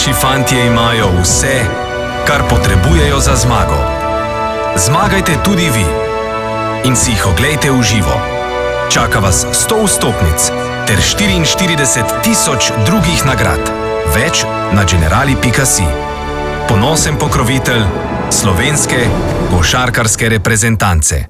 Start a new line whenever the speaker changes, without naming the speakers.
Naši fantje imajo vse, kar potrebujejo za zmago. Zmagajte tudi vi in si jih oglejte v živo. Čaka vas 100 vstopnic ter 44.000 drugih nagrad. Več na generali.si. Ponosen pokrovitelj slovenske košarkarske reprezentance.